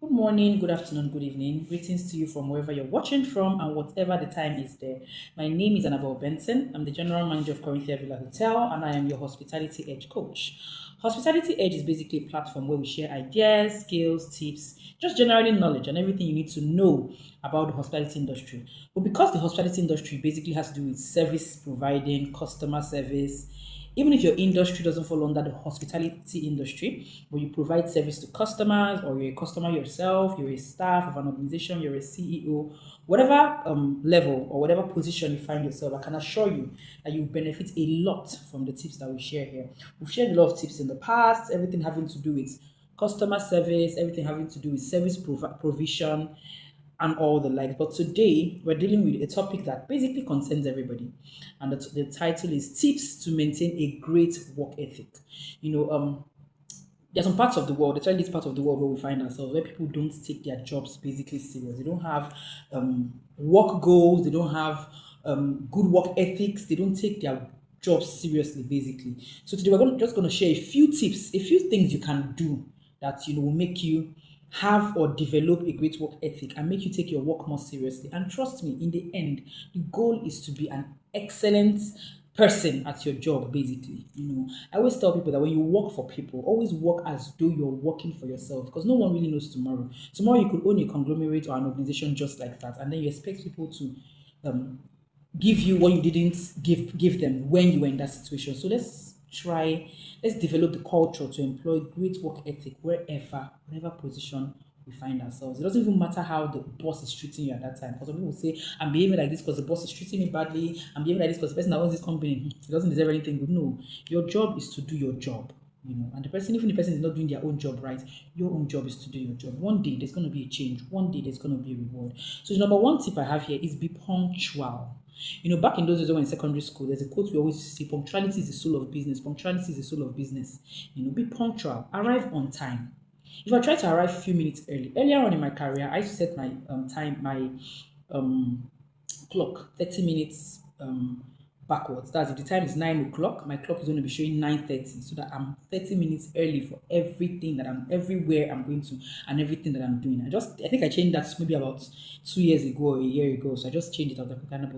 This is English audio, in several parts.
Good morning, good afternoon, good evening. Greetings to you from wherever you're watching from and whatever the time is there. My name is Annabelle Benson. I'm the General Manager of Corinthia Villa Hotel and I am your Hospitality Edge coach. Hospitality Edge is basically a platform where we share ideas, skills, tips, just generally knowledge and everything you need to know about the hospitality industry. But because the hospitality industry basically has to do with service providing, customer service, even if your industry doesn't fall under the hospitality industry, but you provide service to customers, or you're a customer yourself, you're a staff of an organization, you're a CEO, whatever level or whatever position you find yourself, I can assure you that you benefit a lot from the tips that we share here. We've shared a lot of tips in the past, everything having to do with customer service, everything having to do with service provision, and all the like. But today we're dealing with a topic that basically concerns everybody, and the title is "Tips to Maintain a Great Work Ethic." You know, there's some parts of the world, especially this part of the world where we find ourselves, where people don't take their jobs basically serious. They don't have work goals. They don't have good work ethics. They don't take their jobs seriously, basically. So today just going to share a few tips, a few things you can do that will make you have or develop a great work ethic and make you take your work more seriously. And trust me, in the end, the goal is to be an excellent person at your job, basically. I always tell people that when you work for people, always work as though you're working for yourself, because no one really knows tomorrow. Tomorrow you could own a conglomerate or an organization just like that, and then you expect people to um, give you what you didn't give them when you were in that situation. So let's develop the culture to employ great work ethic whatever position we find ourselves. It doesn't even matter how the boss is treating you at that time. Because some people say, I'm behaving like this because the boss is treating me badly. I'm behaving like this because the person that owns this company he doesn't deserve anything good. No, your job is to do your job. And even the person is not doing their own job right, your own job is to do your job. One day there's going to be a change. One day there's going to be a reward. So the number one tip I have here is be punctual. Back in those days when we were in secondary school, there's a quote we always say: punctuality is the soul of business. Punctuality is the soul of business. Be punctual, arrive on time. If I try to arrive a few minutes earlier on in my career, I used to set my time, my um, clock 30 minutes backwards. That's if the time is 9 o'clock, my clock is going to be showing 9:30, so that I'm 30 minutes early for everything that I'm everywhere I'm going to and everything that I'm doing. I think I changed that maybe about 2 years ago or a year ago. So I just changed it. I was like, okay,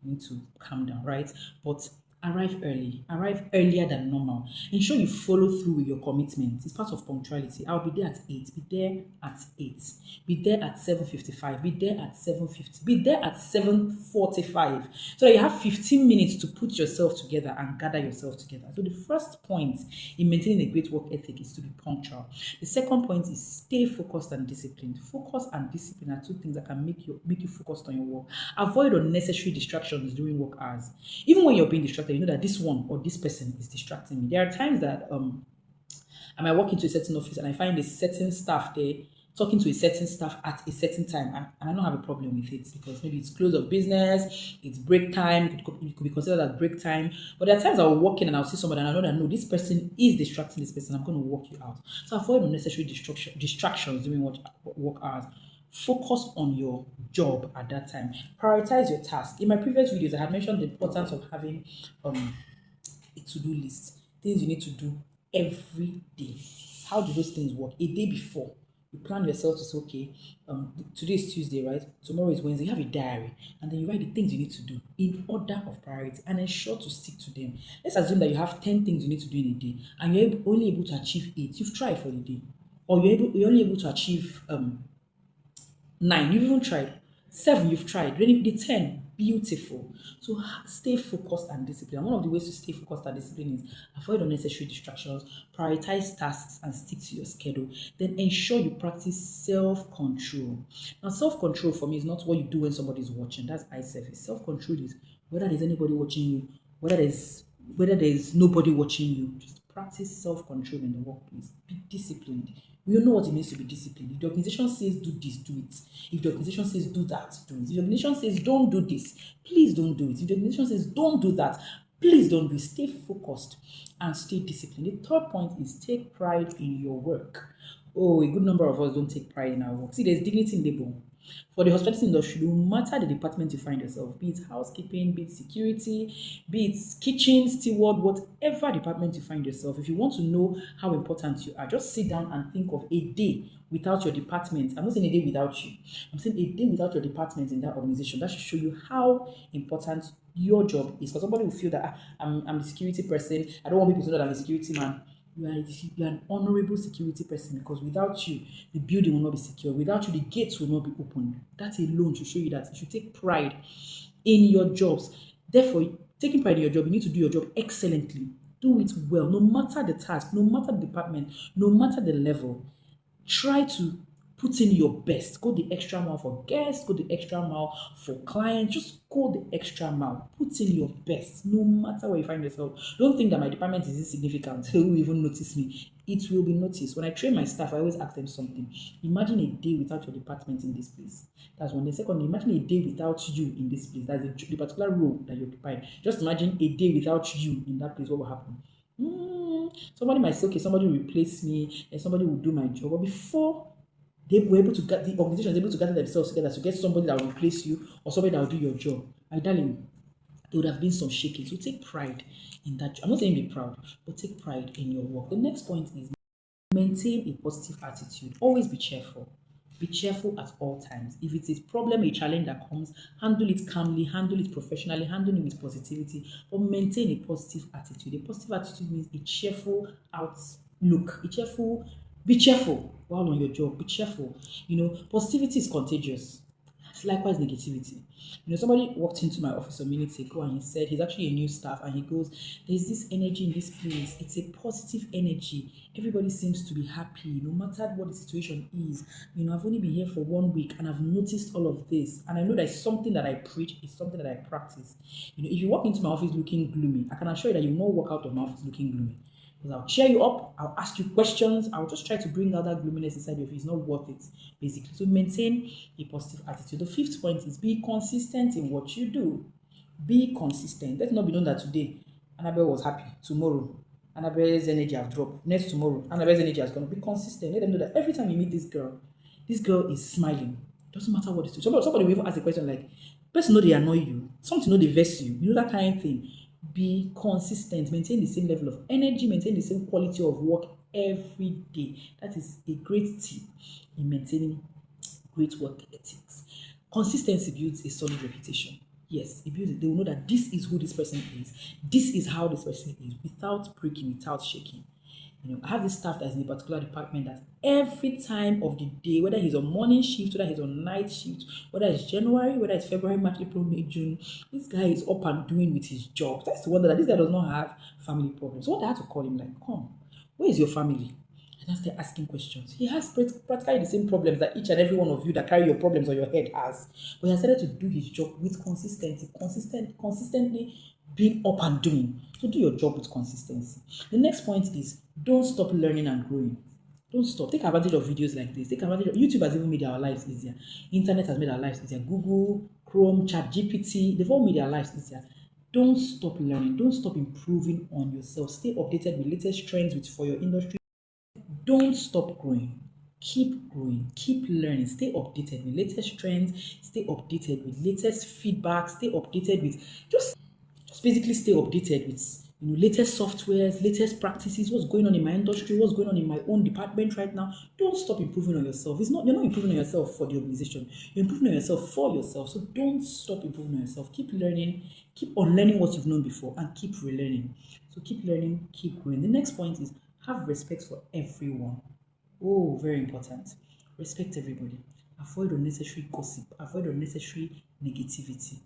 you need to calm down, right? But arrive early, arrive earlier than normal. Ensure you follow through with your commitments. It's part of punctuality. I'll be there at 8, be there at 8, be there at 7:55, be there at 7:50, be there at 7:45. So that you have 15 minutes to put yourself together and gather yourself together. So the first point in maintaining a great work ethic is to be punctual. The second point is stay focused and disciplined. Focus and discipline are two things that can make you focused on your work. Avoid unnecessary distractions during work hours. Even when you're being distracted, you know that this one or this person is distracting me. There are times that I might walk into a certain office and I find a certain staff there talking to a certain staff at a certain time, and I don't have a problem with it because maybe it's close of business, it's break time, it could be considered as break time. But there are times I'll walk in and I'll see somebody and I know that no, this person is distracting this person. I'm going to walk you out. So avoid unnecessary distractions during work hours. Focus on your job at that time. Prioritize your task. In my previous videos, I had mentioned the importance of having a to-do list, things you need to do every day. How do those things work? A day before, you plan yourself to say, okay, today is Tuesday, right? Tomorrow is Wednesday. You have a diary, and then you write the things you need to do in order of priority, and ensure to stick to them. Let's assume that you have 10 things you need to do in a day, and only able to achieve 8. You've tried for the day, or you're only able to achieve 9, you've even tried. 7, you've tried. Then the 10, beautiful. So stay focused and disciplined. And one of the ways to stay focused and disciplined is avoid unnecessary distractions, prioritize tasks, and stick to your schedule. Then ensure you practice self-control. Now, self-control for me is not what you do when somebody's watching. That's eye service. Self-control is whether there's anybody watching you, whether there's nobody watching you. Just practice self-control in the workplace. Be disciplined. We all know what it means to be disciplined. If the organization says do this, do it. If the organization says do that, do it. If the organization says don't do this, please don't do it. If the organization says don't do that, please don't do it. Stay focused and stay disciplined. The third point is take pride in your work. Oh, a good number of us don't take pride in our work. See, there's dignity in labor. For the hospitality industry, no matter the department you find yourself, be it housekeeping, be it security, be it kitchen, steward, whatever department you find yourself, if you want to know how important you are, just sit down and think of a day without your department. I'm not saying a day without you. I'm saying a day without your department in that organization. That should show you how important your job is. Because somebody will feel that I'm the security person. I don't want people to know that I'm a security man. You are an honorable security person because without you, the building will not be secure. Without you, the gates will not be opened. That alone should show you that you should take pride in your jobs. Therefore, taking pride in your job, you need to do your job excellently. Do it well, no matter the task, no matter the department, no matter the level. Try to put in your best. Go the extra mile for guests, go the extra mile for clients. Just go the extra mile. Put in your best, no matter where you find yourself. Don't think that my department is insignificant. Who will even notice me? It will be noticed. When I train my staff, I always ask them something. Imagine a day without your department in this place. That's one. The second, imagine a day without you in this place. That's the particular role that you're occupying. Just imagine a day without you in that place. What will happen? Somebody might say, okay, somebody will replace me and somebody will do my job. But before they were able to get the organization is able to gather themselves together to get somebody that will replace you or somebody that will do your job, my darling, there would have been some shaking. So take pride in that. I'm not saying be proud, but take pride in your work. The next point is maintain a positive attitude. Always be cheerful. Be cheerful at all times. If it's a problem, a challenge that comes, handle it calmly, handle it professionally, handle it with positivity, but maintain a positive attitude. A positive attitude means a cheerful outlook, be cheerful while on your job, be cheerful. Positivity is contagious. Likewise, negativity. Somebody walked into my office a minute ago and he said he's actually a new staff and he goes, there's this energy in this place. It's a positive energy. Everybody seems to be happy no matter what the situation is. I've only been here for 1 week and I've noticed all of this. And I know that it's something that I preach, it's something that I practice. If you walk into my office looking gloomy, I can assure you that you will not walk out of my office looking gloomy. Because I'll cheer you up, I'll ask you questions, I'll just try to bring out that gloominess inside you if it's not worth it, basically. So maintain a positive attitude. The fifth point is be consistent in what you do. Be consistent. Let it not be known that today Annabelle was happy, tomorrow Annabelle's energy have dropped, next tomorrow Annabelle's energy has gone. Be consistent. Let them know that every time you meet this girl is smiling. Doesn't matter what it is. Somebody will even ask a question like, person know they annoy you, something know they vex you, that kind of thing. Be consistent, maintain the same level of energy, maintain the same quality of work every day. That is a great tip in maintaining great work ethics. Consistency builds a solid reputation. Yes, it builds it. They will know that this is who this person is. This is how this person is without breaking, without shaking. I have this staff that's in a particular department that every time of the day, whether he's on morning shift, whether he's on night shift, whether it's January, whether it's February, March, April, May, June, this guy is up and doing with his job. That's the wonder that this guy does not have family problems. So what I had to call him like, come, where is your family? And I started asking questions. He has practically the same problems that each and every one of you that carry your problems on your head has. But he has started to do his job with consistency, consistently being up and doing. So do your job with consistency. The next point is don't stop learning and growing. Don't stop. Take advantage of videos like this. Take advantage of YouTube has even made our lives easier. Internet has made our lives easier. Google, Chrome, ChatGPT, they've all made our lives easier. Don't stop learning. Don't stop improving on yourself. Stay updated with latest trends for your industry. Don't stop growing. Keep growing. Keep learning. Stay updated with latest trends. Stay updated with latest feedback. Stay updated with just basically stay updated with latest softwares, latest practices, what's going on in my industry, what's going on in my own department right now. Don't stop improving on yourself. You're not improving on yourself for the organization. You're improving on yourself for yourself. So don't stop improving on yourself. Keep learning, keep unlearning what you've known before, and keep relearning. So keep learning, keep growing. The next point is have respect for everyone. Oh, very important. Respect everybody. Avoid unnecessary gossip. Avoid unnecessary negativity.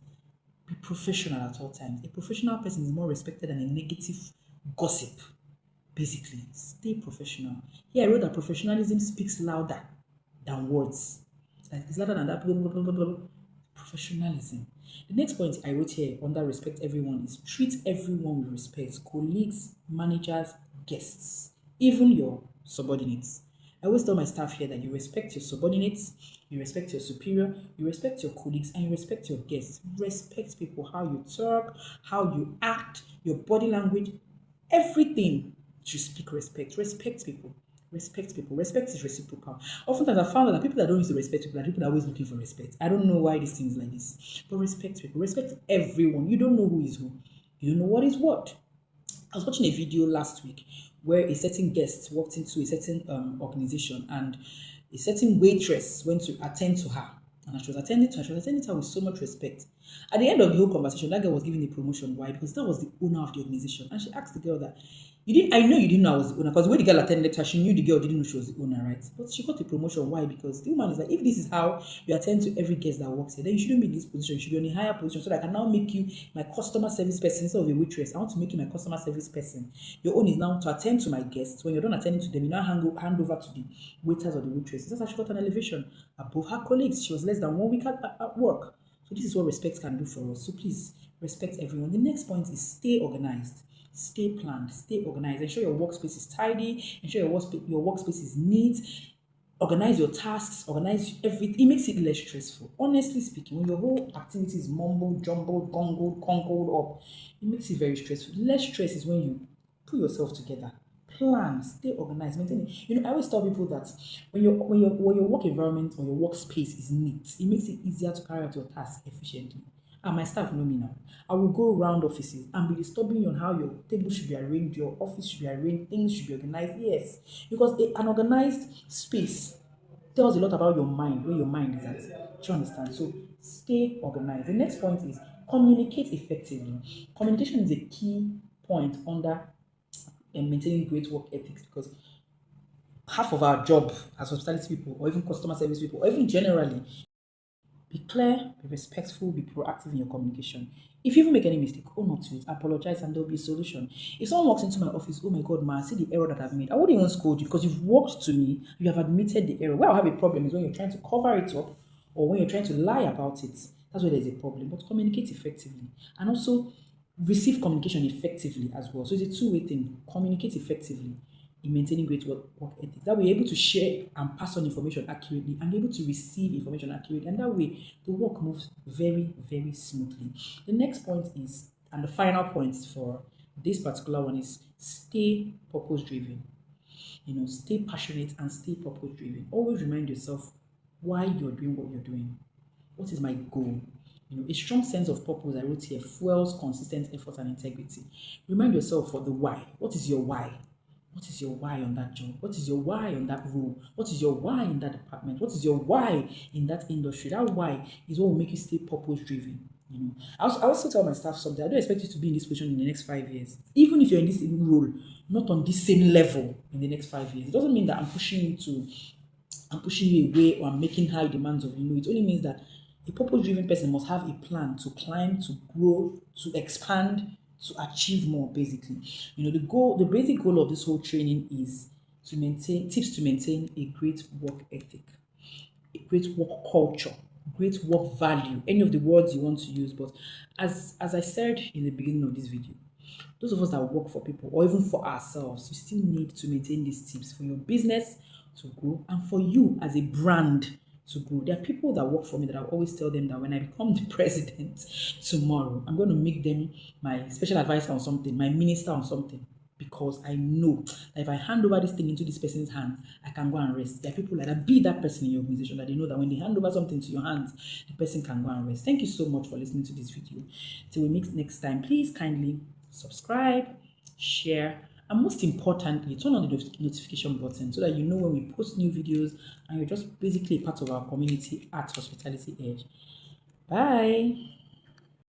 Be professional at all times. A professional person is more respected than a negative gossip. Basically, stay professional. Here I wrote that professionalism speaks louder than words. It's louder than that. Blah, blah, blah, blah, blah. Professionalism. The next point I wrote here under respect everyone is treat everyone with respect. Colleagues, managers, guests, even your subordinates. I always tell my staff here that you respect your subordinates, you respect your superior, you respect your colleagues, and you respect your guests. Respect people, how you talk, how you act, your body language, everything. You speak respect. Respect people. Respect people. Respect is reciprocal. Oftentimes, I found that people that don't use to respect people are people that are always looking for respect. I don't know why this thing is like this. But respect people. Respect everyone. You don't know who is who. You don't know what is what. I was watching a video last week where a certain guest walked into a certain organization, and a certain waitress went to attend to her. And she was attending to her, with so much respect. At the end of the whole conversation, that girl was given a promotion. Why? Because that was the owner of the organization. And she asked the girl that, I know you didn't know I was the owner, because the way the girl attended her, she knew the girl didn't know she was the owner, right? But she got a promotion. Why? Because the woman is like, if this is how you attend to every guest that walks here, then you shouldn't be in this position. You should be on a higher position, so that I can now make you my customer service person instead of a waitress. I want to make you my customer service person. Your own is now to attend to my guests. When you're done attending to them, you now hand over to the waiters or the waitresses. That's how she got an elevation above her colleagues. She was less than 1 week at work. So this is what respect can do for us. So please respect everyone. The next point is stay organized. Stay planned, stay organized. Ensure your workspace is tidy. Ensure your workspace is neat. Organize your tasks, organize everything. It makes it less stressful. Honestly speaking, when your whole activity is mumbled, jumbled, bungled, conkled up, it makes it very stressful. Less stress is when you put yourself together. Plan, stay organized, maintain it. I always tell people that when your work environment or your workspace is neat, it makes it easier to carry out your task efficiently. And my staff know me now. I will go around offices and be disturbing you on how your table should be arranged, your office should be arranged, things should be organized. Yes, because an organized space tells a lot about your mind, where your mind is at. Do you understand? So stay organized. The next point is communicate effectively. Communication is a key point under maintaining great work ethics, because half of our job as hospitality people, or even customer service people, or even generally, be clear, be respectful, be proactive in your communication. If you even make any mistake, own up to it, apologize, and there'll be a solution. If someone walks into my office, oh my God, ma, see the error that I've made, I wouldn't even scold you, because you've walked to me, you have admitted the error. Where I have a problem is when you're trying to cover it up, or when you're trying to lie about it. That's where there's a problem. But communicate effectively. And also receive communication effectively as well. So it's a two-way thing. Communicate effectively in maintaining great work ethic. That way, you're able to share and pass on information accurately, and you're able to receive information accurately. And that way, the work moves very, very smoothly. The next point is, and the final point for this particular one is, stay purpose driven. Stay passionate and stay purpose driven. Always remind yourself why you're doing what you're doing. What is my goal? A strong sense of purpose, I wrote here, fuels consistent effort and integrity. Remind yourself for the why. What is your why? What is your why on that job? What is your why on that role? What is your why in that department? What is your why in that industry? That why is what will make you stay purpose driven. I also tell my staff something. I don't expect you to be in this position in the next 5 years. Even if you're in this role, not on this same level in the next 5 years. It doesn't mean that I'm pushing you away, or I'm making high demands of you. It only means that a purpose-driven person must have a plan to climb, to grow, to expand, to achieve more, basically. The basic goal of this whole training is to maintain a great work ethic, a great work culture, great work value, any of the words you want to use. But as I said in the beginning of this video, those of us that work for people, or even for ourselves, you still need to maintain these tips for your business to grow, and for you as a brand to grow. There are people that work for me that I always tell them that when I become the president tomorrow, I'm going to make them my special advisor on something, my minister on something, because I know that if I hand over this thing into this person's hands, I can go and rest. There are people like that. Be that person in your organization that they know that when they hand over something to your hands, the person can go and rest. Thank you so much for listening to this video. Till we meet next time, please kindly subscribe, share, and most importantly, turn on the notification button so that you know when we post new videos, and you're just basically a part of our community at Hospitality Edge. Bye.